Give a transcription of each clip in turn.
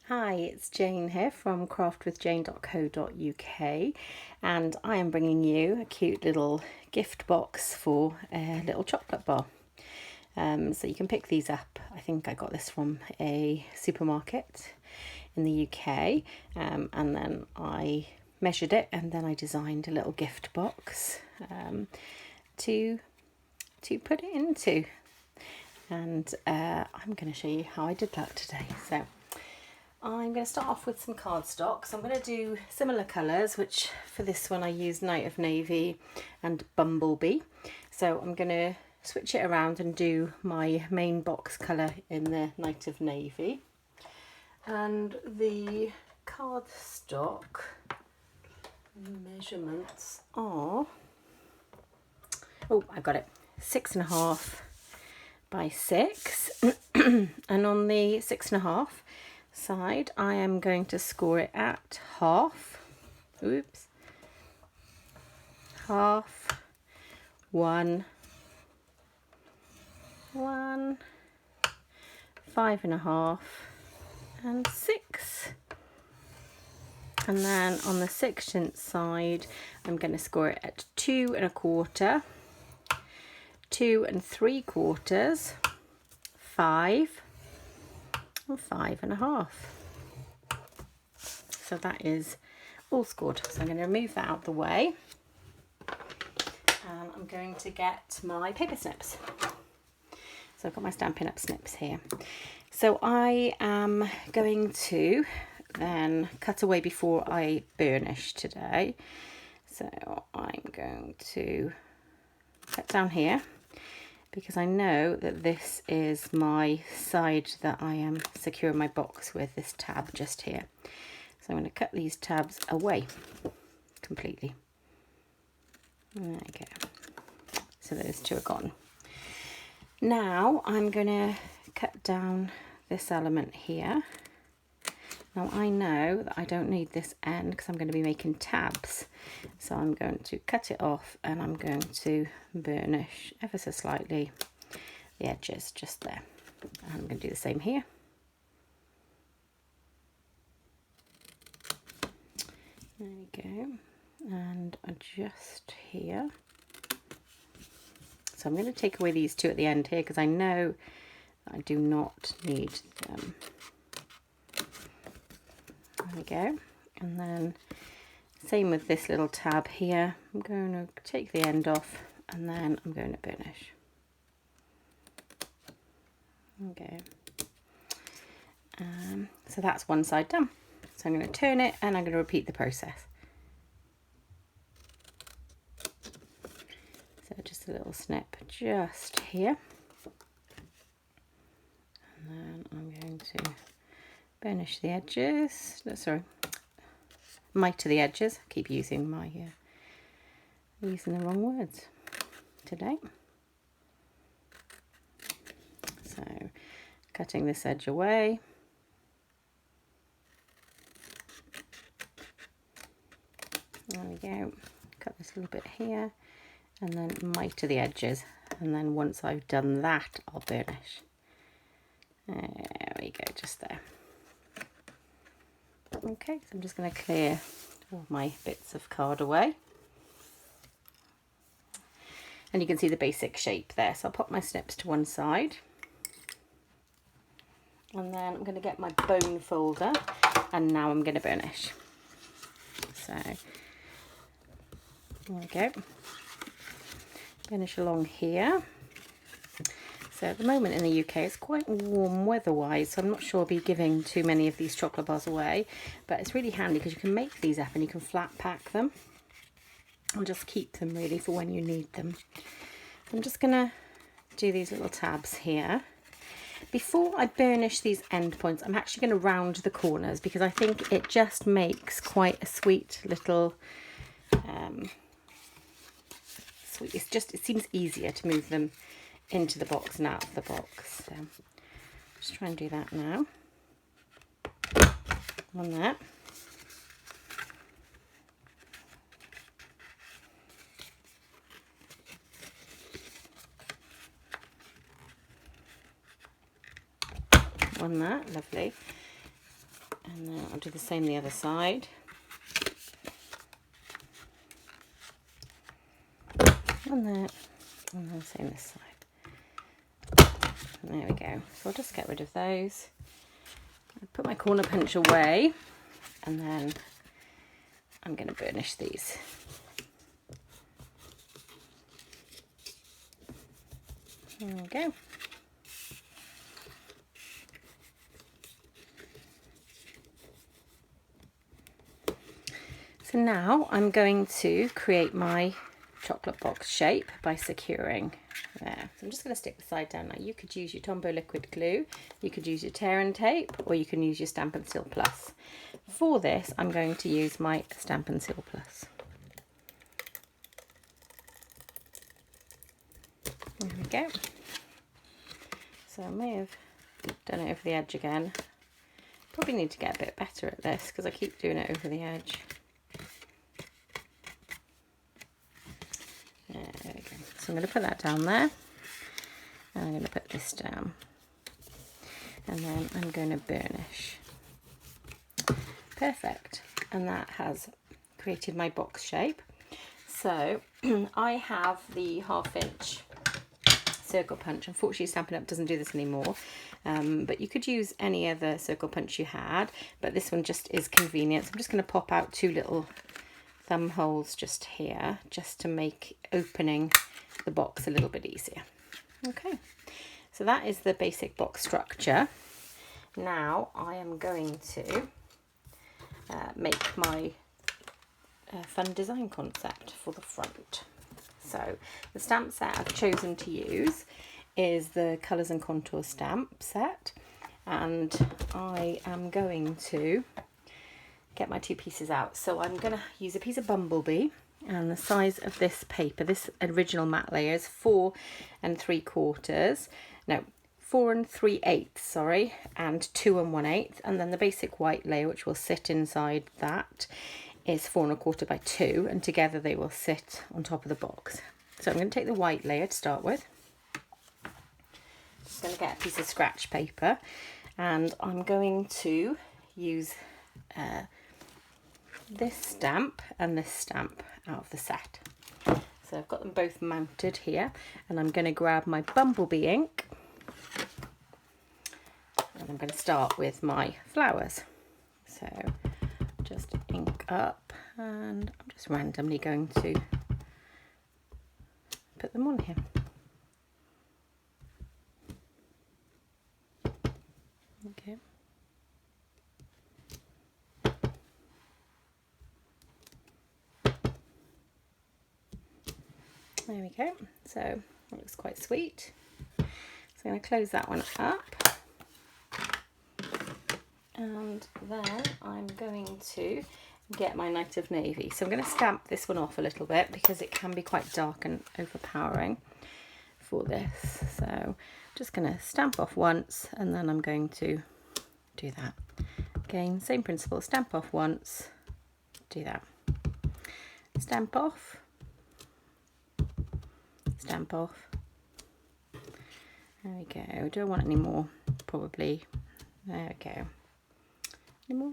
Hi, it's Jane here from craftwithjane.co.uk, and I am bringing you a cute little gift box for a little chocolate bar. So you can pick these up. I think I got this from a supermarket in the UK, and then I measured it and then I designed a little gift box to put it into. And I'm going to show you how I did that today. So I'm going to start off with some cardstock. So I'm going to do similar colours, which for this one I used Night of Navy and Bumblebee. So I'm going to switch it around and do my main box colour in the Night of Navy. And the cardstock measurements are, oh, I've got it, 6.5 by 6. And on the 6.5 side I am going to score it at half, half, 1, 1, 5.5 and 6. And then on the 6th side I'm going to score it at 2.25, 2 3/4, 5 and 5.5. So that is all scored. So I'm going to remove that out of the way, and I'm going to get my paper snips. So I've got my Stampin' Up snips here. So I am going to then cut away before I burnish today. So I'm going to cut down here, because I know that this is my side that I am securing my box with, this tab just here. So I'm going to cut these tabs away completely. There you go. So those two are gone. Now I'm going to cut down this element here. Now I know that I don't need this end because I'm going to be making tabs. So I'm going to cut it off and I'm going to burnish ever so slightly the edges just there. And I'm going to do the same here. There we go. And adjust here. So I'm going to take away these two at the end here because I know that I do not need them. There we go. And then same with this little tab here. I'm going to take the end off and then I'm going to burnish. Okay. So that's one side done. So I'm going to turn it and I'm going to repeat the process. So just a little snip just here. And then I'm going to burnish the edges. No, sorry. Miter the edges. I keep using my using the wrong words today. So cutting this edge away. There we go. Cut this little bit here and then miter the edges, and then once I've done that I'll burnish. There we go, just there. Okay, so I'm just going to clear all my bits of card away. And you can see the basic shape there. So I'll pop my snips to one side. And then I'm going to get my bone folder, and now I'm going to burnish. So there we go. Burnish along here. So at the moment in the UK it's quite warm weather-wise, so I'm not sure I'll be giving too many of these chocolate bars away, but it's really handy because you can make these up and you can flat pack them and just keep them really for when you need them. I'm just going to do these little tabs here. Before I burnish these end points, I'm actually going to round the corners because I think it just makes quite a sweet little it seems easier to move them into the box and out of the box. So just try and do that now. On that. On that, lovely. And then I'll do the same the other side. And then same this side. And there we go. So I'll just get rid of those. I'll put my corner punch away, and then I'm going to burnish these. There we go. So now I'm going to create my chocolate box shape by securing there. So I'm just going to stick the side down. Now you could use your Tombow liquid glue, you could use your tear and tape, or you can use your Stampin' Seal Plus. For this I'm going to use my Stampin' Seal Plus. There we go. So I may have done it over the edge again. Probably need to get a bit better at this because I keep doing it over the edge. There we go. So I'm going to put that down there, and I'm going to put this down, and then I'm going to burnish. Perfect. And that has created my box shape. So I have the 1/2 inch circle punch. Unfortunately Stampin' Up doesn't do this anymore, but you could use any other circle punch you had, but this one just is convenient. So I'm just going to pop out 2 little thumb holes just here, just to make opening the box a little bit easier. Okay, so that is the basic box structure. Now I am going to make my fun design concept for the front. So the stamp set I've chosen to use is the Colours and Contours stamp set, and I am going to get my 2 pieces out. So I'm going to use a piece of Bumblebee, and the size of this paper, this original matte layer, is 4 3/4, no, 4 3/8, sorry, and 2 1/8, and then the basic white layer, which will sit inside that, is 4 1/4 by 2, and together they will sit on top of the box. So I'm going to take the white layer to start with. Just going to get a piece of scratch paper, and I'm going to use this stamp and this stamp out of the set. So I've got them both mounted here, and I'm going to grab my Bumblebee ink, and I'm going to start with my flowers. So just ink up, and I'm just randomly going to put them on here. Okay. There we go. So it looks quite sweet. So I'm going to close that one up. And then I'm going to get my Night of Navy. So I'm going to stamp this one off a little bit because it can be quite dark and overpowering for this. So I'm just going to stamp off once, and then I'm going to do that. Again, same principle, stamp off once, do that. Stamp off, stamp off. There we go. Do I want any more? Probably. There we go. Any more?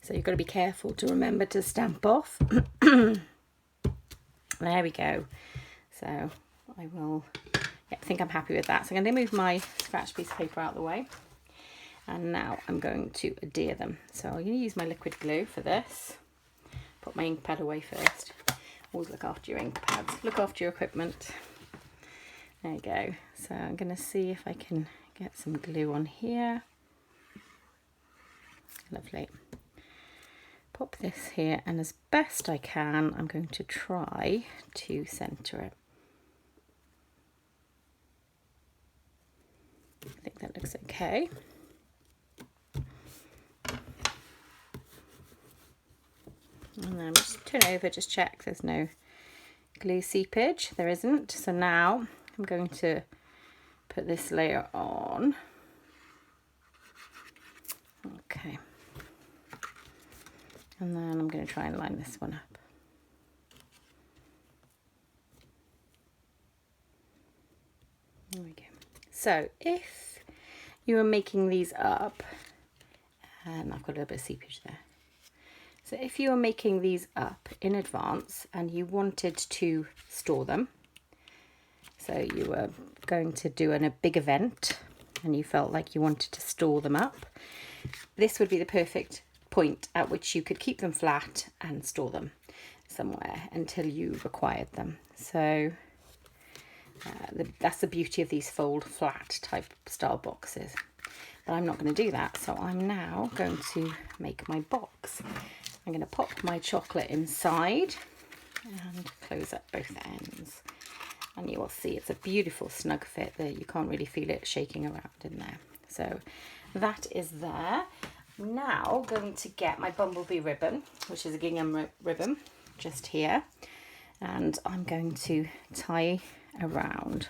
So you've got to be careful to remember to stamp off. There we go. So I will, yeah, I think I'm happy with that. So I'm going to move my scratch piece of paper out of the way. And now I'm going to adhere them. So I'm going to use my liquid glue for this. Put my ink pad away first. Always look after your ink pads. Look after your equipment. There you go. So I'm going to see if I can get some glue on here. Lovely. Pop this here, and as best I can, I'm going to try to centre it. I think that looks okay. And then just turn it over, just check there's no glue seepage. There isn't. So now I'm going to put this layer on. Okay. And then I'm going to try and line this one up. There we go. So if you are making these up, and I've got a little bit of seepage there. So if you are making these up in advance and you wanted to store them, so you were going to do a big event and you felt like you wanted to store them up, this would be the perfect point at which you could keep them flat and store them somewhere until you required them. So that's the beauty of these fold flat type style boxes. But I'm not going to do that, so I'm now going to make my box. I'm going to pop my chocolate inside and close up both ends. And you will see it's a beautiful snug fit that you can't really feel it shaking around in there. So that is there. I'm now going to get my bumblebee ribbon, which is a gingham ribbon, just here. And I'm going to tie around.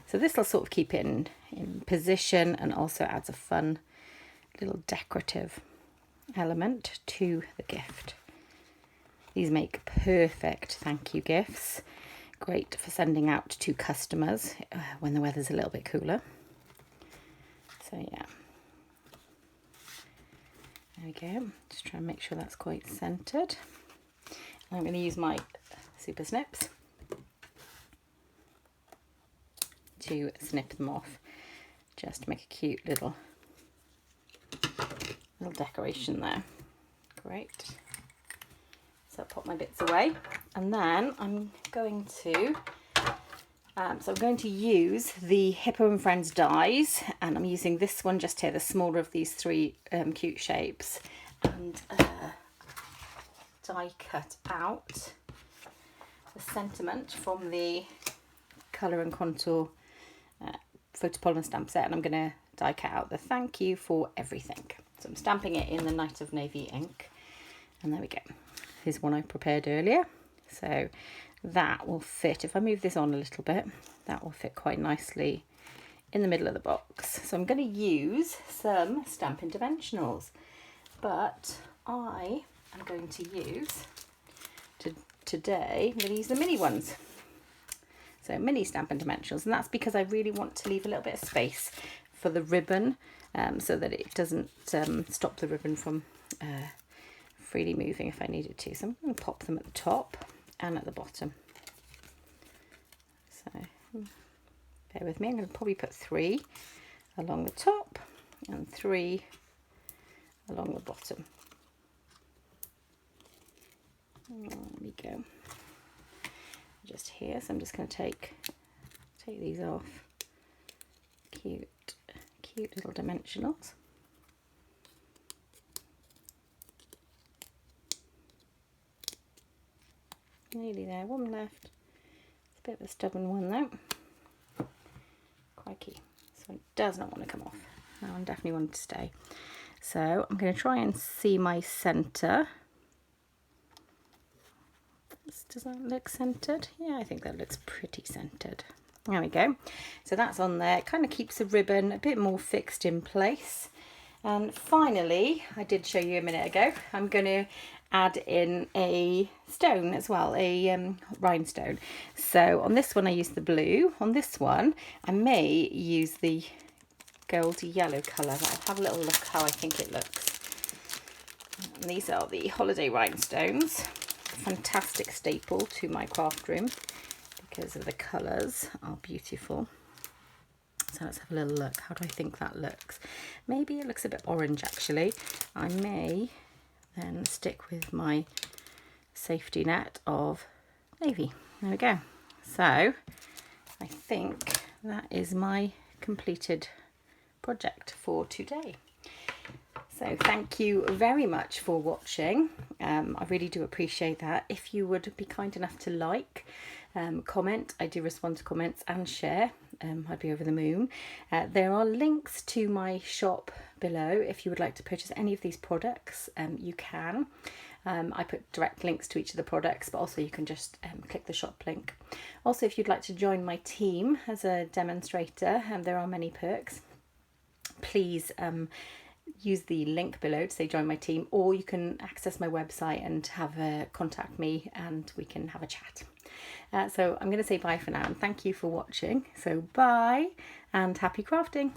So this will sort of keep it in position and also adds a fun little decorative element to the gift. These make perfect thank you gifts. Great for sending out to customers when the weather's a little bit cooler. So yeah. There we go. Just try and make sure that's quite centered. I'm going to use my super snips to snip them off, just to make a cute little decoration there. Great. So I'll pop my bits away, and then I'm going to use the Hippo and Friends dies, and I'm using this one just here, the smaller of these three cute shapes, and die cut out the sentiment from the Colour and Contour photopolymer stamp set, and I'm going to die cut out the thank you for everything. So I'm stamping it in the Night of Navy ink, and there we go. Here's one I prepared earlier, so that will fit. If I move this on a little bit, that will fit quite nicely in the middle of the box. So I'm going to use some Stampin' Dimensionals, but I am going to use today, I'm going to use the mini ones. So mini Stampin' Dimensionals, and that's because I really want to leave a little bit of space for the ribbon, so that it doesn't stop the ribbon from freely moving if I needed to. So I'm going to pop them at the top and at the bottom. So bear with me, I'm going to probably put 3 along the top and 3 along the bottom. There we go. Just here, so I'm just going to take these off. Cute little dimensionals. Nearly there, one left. It's a bit of a stubborn one though. Crikey, this one does not want to come off. That one definitely wanted to stay. So I'm going to try and see my centre. Does that look centered? Yeah, I think that looks pretty centered. There we go. So that's on there. It kind of keeps the ribbon a bit more fixed in place. And finally, I did show you a minute ago, I'm going to add in a stone as well, a rhinestone. So on this one I used the blue. On this one I may use the goldy yellow colour. I'll have a little look how I think it looks. And these are the holiday rhinestones. Fantastic staple to my craft room because of the colours are beautiful. So let's have a little look. How do I think that looks? Maybe it looks a bit orange actually. I may then stick with my safety net of navy. There we go. So I think that is my completed project for today. So thank you very much for watching. I really do appreciate that. If you would be kind enough to like, comment, I do respond to comments, and share, I'd be over the moon. There are links to my shop below. If you would like to purchase any of these products, you can. I put direct links to each of the products, but also you can just click the shop link. Also, if you'd like to join my team as a demonstrator, there are many perks. Please use the link below to say join my team, or you can access my website and have contact me and we can have a chat. So I'm going to say bye for now and thank you for watching. So bye and happy crafting.